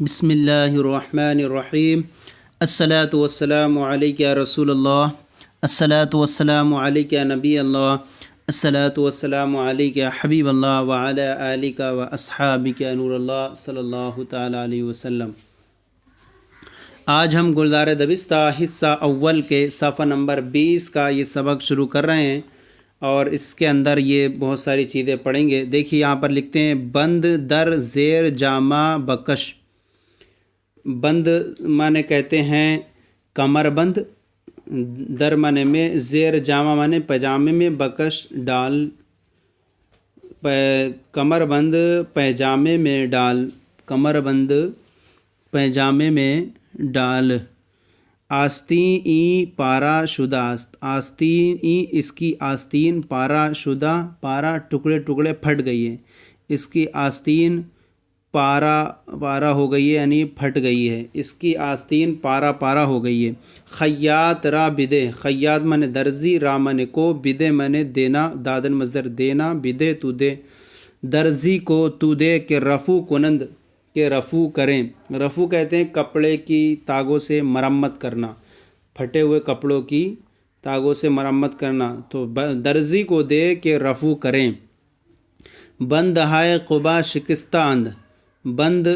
بسم اللہ الرحمن الرحیم الصلاۃ والسلام علیک یا رسول اللہ الصلاۃ والسلام علیک یا نبی اللہ الصلاۃ والسلام علیک یا حبیب اللہ وعلی آلک و اصحابک یا نور اللہ صلی اللہ تعالی علیہ وسلم۔ آج ہم گلزار دبستہ حصہ اول کے صفحہ نمبر 20 کا یہ سبق شروع کر رہے ہیں اور اس کے اندر یہ بہت ساری چیزیں پڑھیں گے۔ دیکھیے یہاں پر لکھتے ہیں بند در زیر جامہ بکش۔ بند معنی کہتے ہیں کمر بند، در معنی میں، زیر جامہ معنی پاجامے میں، بکش ڈال، کمر بند پاجامے میں ڈال، کمر بند پاجامے میں ڈال۔ آستین ای پارا شدہ، آستین ای اس کی آستین، پارا شدہ پارا ٹکڑے ٹکڑے پھٹ گئی ہے، اس کی آستین پارا ہو گئی ہے یعنی پھٹ گئی ہے، اس کی آستین پارا ہو گئی ہے۔ خیاط را بدے، خیاط مانے درزی، را مانے کو، بدے مانے دینا، دادن مصدر دینا، بدے تو دے، درزی کو تو دے، کہ رفو کنند، کہ رفو کریں۔ رفو کہتے ہیں کپڑے کی تاگوں سے مرمت کرنا، پھٹے ہوئے کپڑوں کی تاگوں سے مرمت کرنا، تو درزی کو دے کہ رفو کریں۔ بندہائے قبا شکستہ اند، بند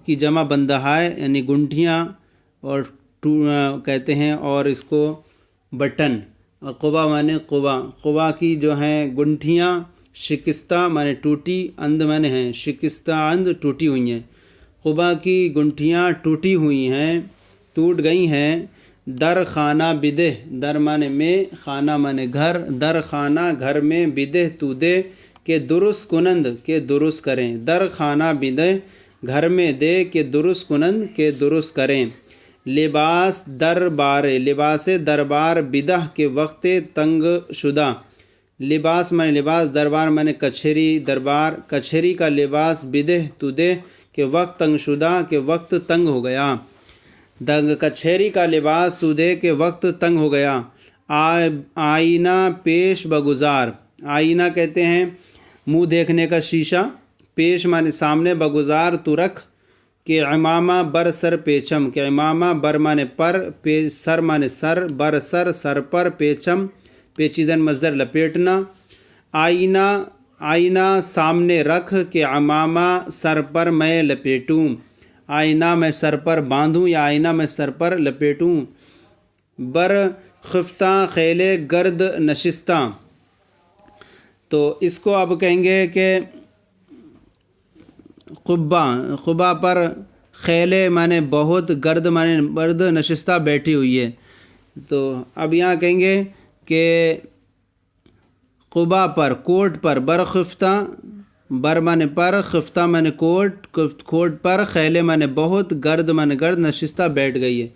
کی جمع بندہائے یعنی گنٹھیاں اور کہتے ہیں، اور اس کو بٹن، اور قبا مانے قبا، قبا کی جو ہیں گنٹھیاں، شکستہ مانے ٹوٹی، اند مانے ہیں، شکستہ اند ٹوٹی ہوئی ہیں، قبا کی گنٹھیاں ٹوٹی ہوئی ہیں، ٹوٹ گئی ہیں۔ در خانہ بدہ، در مانے میں، خانہ مانے گھر، در خانہ گھر میں، بدہ تو دے کہ درست کنند، کہ درست کریں، در خانہ بدہ گھر میں دے کہ درست کنند، کہ درست کریں۔ لباس دربار، لباس دربار بدہ کے وقت تنگ شدہ، لباس مانے لباس، دربار مانے کچہری، دربار کچہری کا لباس، بدہ تو دے کہ وقت تنگ شدہ، کہ وقت تنگ ہو گیا، کچہری کا لباس تو دے کہ وقت تنگ ہو گیا۔ آئینہ پیش بگزار، آئینہ کہتے ہیں منہ دیکھنے کا شیشہ، پیش مانے سامنے، بگزار تو رکھ، کہ عمامہ بر سر پیچم، کہ عمامہ بر مانے پر، سر مانے سر، بر سر سر پر، پیچم پیچیدن مصدر لپیٹنا۔ آئینہ آئینہ سامنے رکھ، کہ عمامہ سر پر میں لپیٹوں، آئینہ میں سر پر باندھوں یا آئینہ میں سر پر لپیٹوں۔ بر خفتہ خیلے گرد نشستہ، تو اس کو اب کہیں گے کہ قبا پر، خیلے مانے بہت، گرد مانے برد، نشستہ بیٹھی ہوئی ہے، تو اب یہاں کہیں گے کہ قبا پر، کوٹ پر، برخفتہ، بر مانے پر، خفتہ مانے کوٹ، کوٹ پر، خیلے مانے بہت، گرد مانے گرد، نشستہ بیٹھ گئی ہے،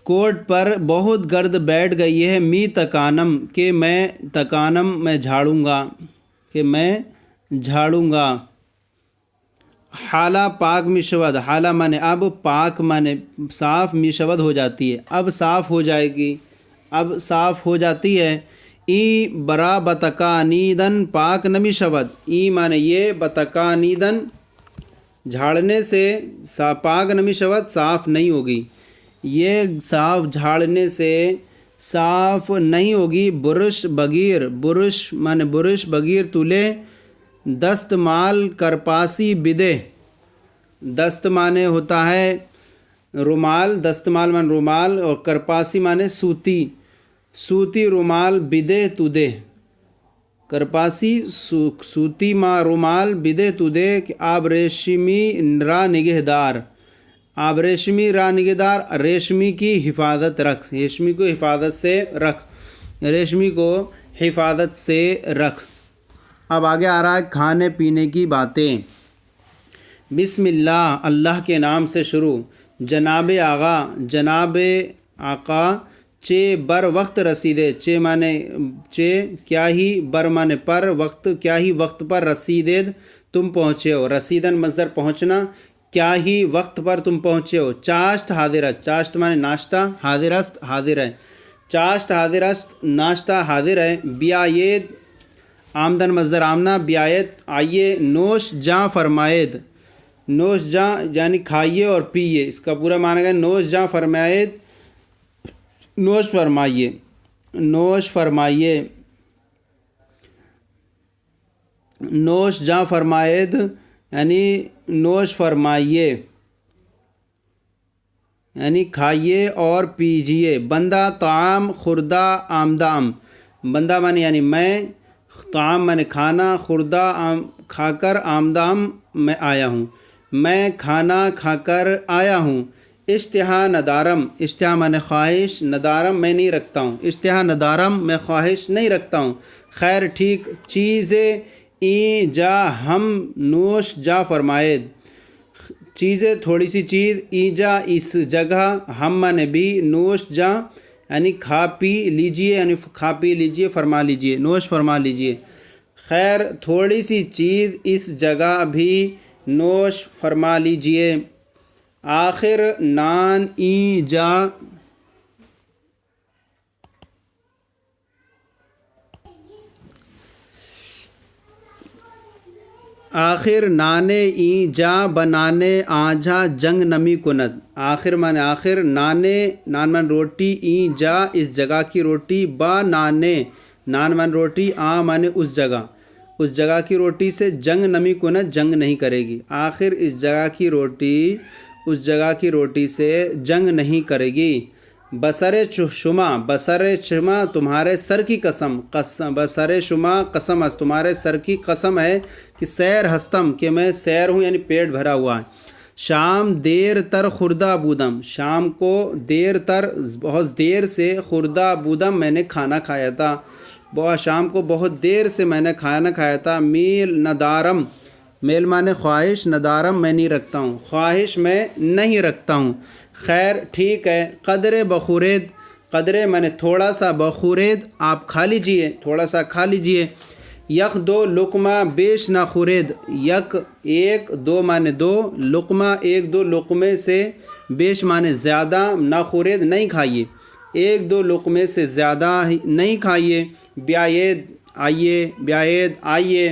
کوٹ پر بہت گرد بیٹھ گئی ہے۔ می تکانم، کہ میں، تکانم میں جھاڑوں گا، کہ میں جھاڑوں گا۔ حالہ پاک میشود، حالہ مانے اب، پاک مانے صاف، میشود ہو جاتی ہے، اب صاف ہو جائے گی، اب صاف ہو جاتی ہے۔ ای برا بتکانیدن پاک نمی شود، ای مانے یہ، بتکانیدن جھاڑنے سے، پاک نمی شود صاف نہیں ہوگی، یہ صاف جھاڑنے سے صاف نہیں ہوگی۔ برش بگیر، برش مانے برش، بگیر تلے، دستمال کرپاسی بدے، دست مانے ہوتا ہے رومال، دستمال مانے رومال، اور کرپاسی مانے سوتی، سوتی رومال، بدے تو دے، کرپاسی سوتی رومال، بدے تو دے، کہ آب ریشمی را نگہدار، آب ریشمی را نگہدار، ریشمی کی حفاظت رکھ، ریشمی کو حفاظت سے رکھ، ریشمی کو حفاظت سے رکھ۔ اب آگے آ رہا ہے کھانے پینے کی باتیں۔ بسم اللہ، اللہ کے نام سے شروع۔ جناب آغا، جناب آقا، چے بر وقت رسیدے، چے مانے چے کیا ہی، بر مانے پر، وقت کیا ہی وقت پر، رسیدید تم پہنچے ہو، رسیدن مصدر پہنچنا، کیا ہی وقت پر تم پہنچے ہو۔ چاشت حاضرت، چاشت مانے ناشتہ، حاضرست حاضر ہے، چاشت حاضرست ناشتہ حاضر ہے۔ بیایید آمدن مصدر آمنا، بیایت آئیے، نوش جاں فرمائید، نوش جاں یعنی کھائیے اور پیئے، اس کا پورا معنی ہے نوش جاں فرمائید، نوش فرمائیے، نوش فرمائیے، نوش جاں فرمائید یعنی نوش فرمائیے یعنی کھائیے اور پیجیے۔ بندہ طعام، خوردہ آمدام، بندہ مانے یعنی میں، طعام مانے کھانا، خوردہ کھا کر، آمدام میں آیا ہوں، میں کھانا کھا کر آیا ہوں۔ اشتہا ندارم، اشتہا مانے خواہش، ندارم میں نہیں رکھتا ہوں، اشتہا ندارم میں خواہش نہیں رکھتا ہوں۔ خیر ٹھیک، چیزیں ای جا ہم نوش جا فرمائید، چیزیں تھوڑی سی چیز، ای جا اس جگہ، ہم مانے بھی، نوش جا یعنی کھا پی لیجئے، یعنی کھا پی لیجئے، فرما لیجئے، نوش فرما لیجئے۔ خیر تھوڑی سی چیز اس جگہ بھی نوش فرما لیجئے۔ آخر نان ای جا، آخر نانے ای جا بنانے آجا جنگ نمی کند، آخر مانے آخر، نانے نان من روٹی، ای جا اس جگہ کی روٹی، با نانے نان من روٹی، آ مانے اس جگہ کی روٹی سے جنگ نمی کند جنگ نہیں کرے گی، آخر اس جگہ کی روٹی اس جگہ کی روٹی سے جنگ نہیں کرے گی۔ بسر شما، بسر شما تمہارے سر کی قسم، بسر شما قسم است، تمہارے سر کی قسم ہے کہ سیر ہستم، کہ میں سیر ہوں یعنی پیٹ بھرا ہوا ہے۔ شام دیر تر خوردہ بودم، شام کو دیر تر بہت دیر سے، خوردہ بودم میں نے کھانا کھایا تھا، شام کو بہت دیر سے میں نے کھانا کھایا تھا۔ میل ندارم، میل مانے خواہش، ندارم میں نہیں رکھتا ہوں، خواہش میں نہیں رکھتا ہوں۔ خیر ٹھیک ہے، قدر بخورید، قدرے مانے تھوڑا سا، بخورید آپ کھا لیجئے، تھوڑا سا کھا لیجئے۔ یک دو لقمہ بیش نہ خورید، یک ایک، دو مانے دو، لقمہ ایک دو لقمے سے، بیش مانے زیادہ، نہ خورید نہیں کھائیے، ایک دو لقمے سے زیادہ نہیں کھائیے۔ بیاید آئیے، بیاید آئیے۔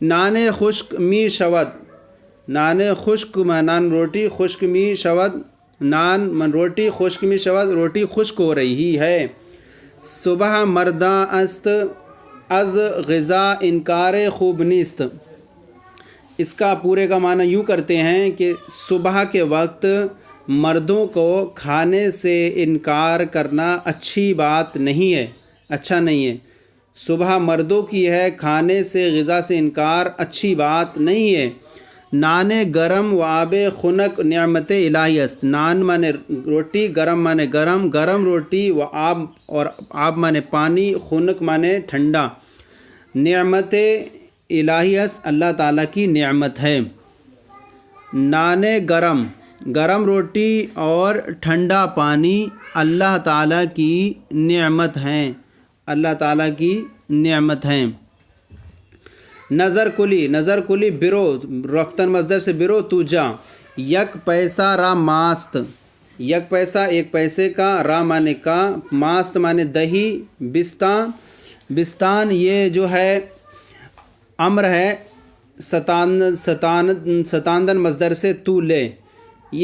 نانے خشک می شود، نانے خشک نان روٹی، خشک می شود نان من روٹی، خشک می شود روٹی خشک ہو رہی ہے۔ صبح مرداں است از غذا انکار خوب نیست، اس کا پورے کا معنی یوں کرتے ہیں کہ صبح کے وقت مردوں کو کھانے سے انکار کرنا اچھی بات نہیں ہے، اچھا نہیں ہے۔ صبح مردوں کی ہے، کھانے سے، غذا سے انکار اچھی بات نہیں ہے۔ نانے گرم و آب خنک نعمت الہی است، نان مانے روٹی، گرم مانے گرم، گرم روٹی، و آب اور آب مانے پانی، خنک مانے ٹھنڈا، نعمت الہی است اللہ تعالیٰ کی نعمت ہے۔ نانے گرم، گرم روٹی اور ٹھنڈا پانی اللہ تعالیٰ کی نعمت ہیں، اللہ تعالیٰ کی نعمت ہیں۔ نظر کلی، نظر کلی برو، رفتن مصدر سے برو تو جا۔ یک پیسہ را ماست، یک پیسہ ایک پیسے کا، را مانے کا، ماست مانے دہی، بستان، بستان یہ جو ہے امر ہے، ستاندن مصدر سے تو لے،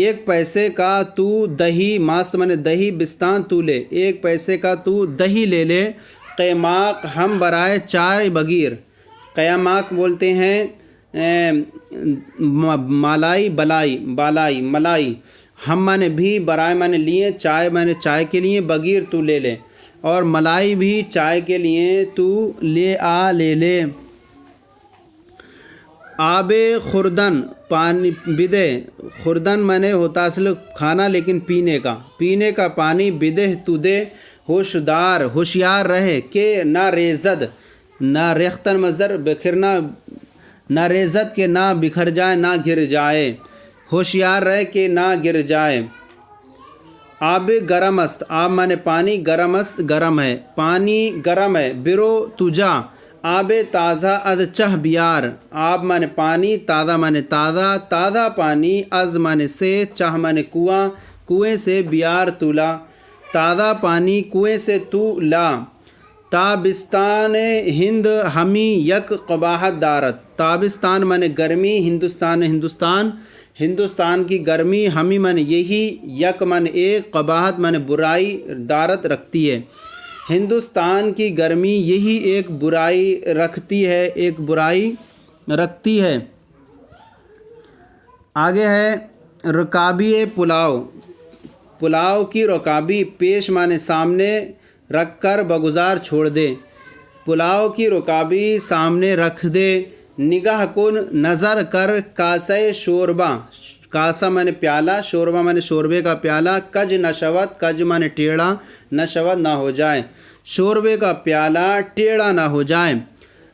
ایک پیسے کا تو دہی، ماست مانے دہی، بستان تو لے، ایک پیسے کا تو دہی لے لے۔ قیماق ہم برائے چائے بگیر، قیماق بولتے ہیں مالائی، بلائی، بالائی، ملائی، ہم مانے بھی، برائے مانے لیے، چائے مانے چائے کے لیے، بگیر تو لے لے، اور ملائی بھی چائے کے لیے تو لے آ، لے لے۔ آب خوردن پانی بدے، خوردن مانے ہوتا اصل کھانا لیکن پینے کا، پینے کا پانی، بدے تو دے، ہوشدار ہوشیار رہے کہ نہ ریزد، نہ ریختن مصدر بکھرنا، نہ ریزت کے نہ بکھر جائے، نہ گر جائے، ہوشیار رہے کہ نہ گر جائے۔ آب گرم است، آب مانے پانی، گرم است گرم ہے، پانی گرم ہے۔ برو تجا، آب تازہ از چہ بیار، آب مانے پانی، تازہ مانے تازہ، تازہ پانی، از مانے سے، چہ مانے کنواں، کنویں سے، بیار تو لا، تازہ پانی کنویں سے تو لا۔ تابستان ہند ہمی یک قباحت دارت. تابستان مانے گرمی، ہندوستان ہندوستان کی گرمی، ہمی مانے یہی، یک مانے ایک، قباحت مانے برائی، دارت رکھتی ہے. ہندوستان کی گرمی یہی ایک برائی رکھتی ہے، ایک برائی رکھتی ہے. آگے ہے رکابی پلاؤ. پلاؤ کی رکابی، پیش مانے سامنے رکھ کر بگزار چھوڑ دے. پلاؤ کی رکابی سامنے رکھ دے. نگاہ کن نظر کر کاسے شوربہ. کاسا مانے پیالہ، شوربہ مانے شوربے کا پیالہ. کج نشوت، کج مانے ٹیڑھا، نشوت نہ ہو جائے. شوربے کا پیالہ ٹیڑھا نہ ہو جائے.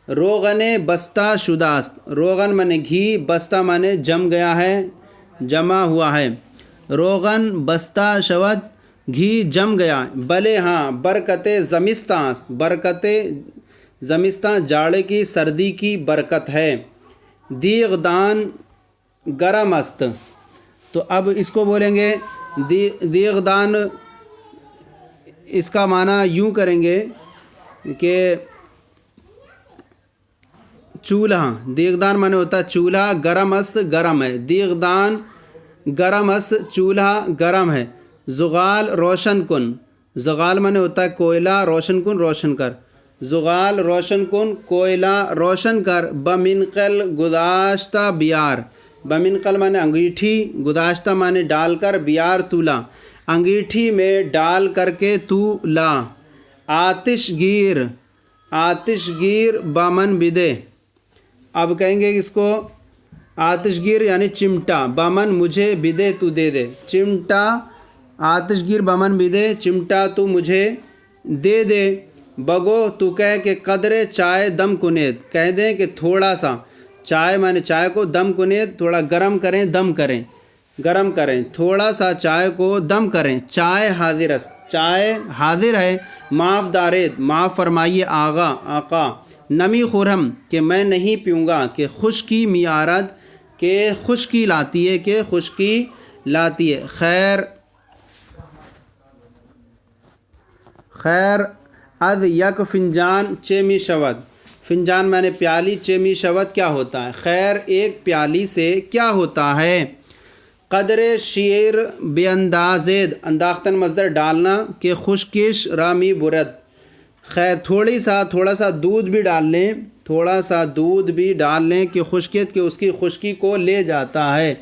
روغن بستہ شداست. روغن مانے گھی، بستہ مانے جم گیا ہے، جمع ہوا ہے. روغن بستہ شود، گھی جم گیا. بلے ہاں برکت زمستاں. برکت زمستاں جاڑے کی، سردی کی برکت ہے. دیغ دان گرم است. تو اب اس کو بولیں گے دیغ دان، اس کا معنی یوں کریں گے کہ چولہا. دیغ دان معنی ہوتا ہے چولہا. گرم است گرم ہے. دیغ دان گرم است، چولہا گرم ہے. زغال روشن کن. زغال معنی ہوتا ہے کوئلہ. روشن کن، روشن کر. زغال روشن کن، کوئلہ روشن کر. بمنقل گداشتہ بیار. بمنقل معنی انگیٹھی، گداشتہ معنی ڈال کر، بیار تولا، انگیٹھی میں ڈال کر کے تو لا. آتش گیر. آتش گیر بامن بدے. اب کہیں گے اس کو آتش گیر یعنی چمٹا. بامن مجھے، بدے تو دے دے. چمٹا، آتش گیر بامن بدے، چمٹا تو مجھے دے دے. بگو تو کہہ کہ قدرے چائے دم کنید. کہہ دیں کہ تھوڑا سا چائے مانے چائے کو، دم کنید تھوڑا گرم کریں، دم کریں، گرم کریں. تھوڑا سا چائے کو دم کریں. چائے حاضر است. چائے حاضر ہے. معاف دارید، معاف فرمائیے آغا، آقا. نمی خورم کہ میں نہیں پیوں گا. کہ خشکی میارد، کہ خشکی لاتی ہے، کہ خشکی لاتی ہے. خیر خیر از یک فنجان چیمی شود. فنجان میں نے پیالی، چیمی شود کیا ہوتا ہے. خیر ایک پیالی سے کیا ہوتا ہے. قدر شیر بے اندازید، انداختن مصدر ڈالنا، کہ خشکش رامی برد. خیر تھوڑا سا دودھ بھی ڈال لیں، تھوڑا سا دودھ بھی ڈال لیں، کہ خشکیت، کہ اس کی خشکی کو لے جاتا ہے.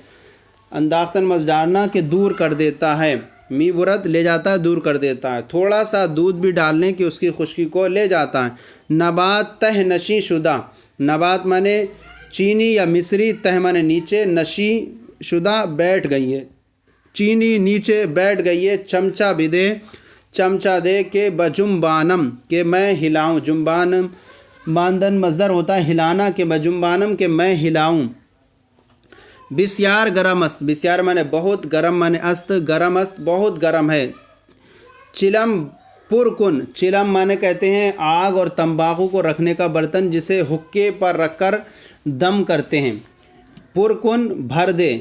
انداختن مصدر ڈالنا کہ دور کر دیتا ہے. می برد لے جاتا ہے، دور کر دیتا ہے. تھوڑا سا دودھ بھی ڈال لیں کہ اس کی خشکی کو لے جاتا ہے. نبات تہ نشی شدہ. نبات مانے چینی یا مصری. تہ مانے نیچے، نشی شدہ بیٹھ گئی ہے. چینی نیچے بیٹھ گئی ہے. چمچہ بدے، چمچہ دے. کہ بجمبانم، کہ میں ہلاؤں. جمبانم ماندن مصدر ہوتا ہے ہلانا، کہ بجمبانم کہ میں ہلاؤں. بسیار گرم است. بسیار مانے بہت، گرم مانے است. گرم است بہت گرم ہے. چلم پرکن. چلم مانے کہتے ہیں آگ اور تمباکو کو رکھنے کا برتن، جسے حکے پر رکھ کر دم کرتے ہیں. پرکن بھر دے.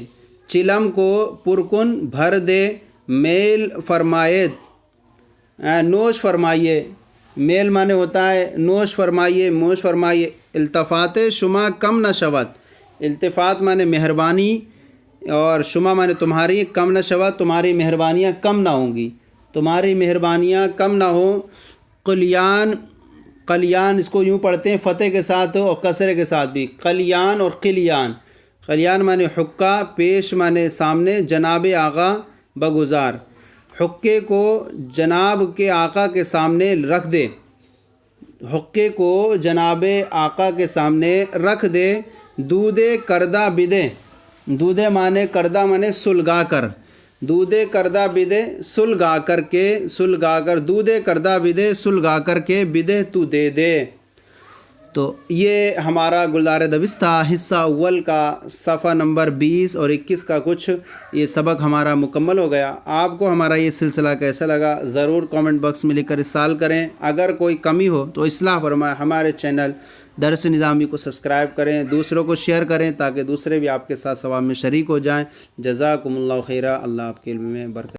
چلم کو پرکن بھر دے. میل فرمائید، نوش فرمائیے. میل مانے ہوتا ہے نوش فرمائیے، موش فرمائیے. التفات شما کم نہ شود. التفات مانے مہربانی، اور شما مانے تمہاری. کم نہ شود تمہاری مہربانیاں کم نہ ہوں گی، تمہاری مہربانیاں کم نہ ہوں. قلیان، قلیان اس کو یوں پڑھتے ہیں فتح کے ساتھ اور کسرے کے ساتھ بھی. قلیان اور قلیان. قلیان مانے حکا، پیش مانے سامنے، جناب آقا بگزار. حکے کو جناب کے آقا کے سامنے رکھ دے. حکے کو جناب آقا کے سامنے رکھ دے. دودے کردہ بدے. دودے مانے کردہ مانے سلگا کر. دودے کردہ بدے سلگا کر کے، سلگا کر. دودے کردہ بدے سلگا کر کے، بدے تو دے دے. تو یہ ہمارا گلدار دبستہ حصہ اول کا صفحہ نمبر 20 اور 21 کا کچھ یہ سبق ہمارا مکمل ہو گیا. آپ کو ہمارا یہ سلسلہ کیسا لگا ضرور کامنٹ باکس میں لکھ کر ارسال کریں. اگر کوئی کمی ہو تو اصلاح فرمائیں. ہمارے چینل درس نظامی کو سبسکرائب کریں، دوسروں کو شیئر کریں تاکہ دوسرے بھی آپ کے ساتھ ثواب میں شریک ہو جائیں. جزاکم اللہ خیرہ. اللہ آپ کے علم میں برکت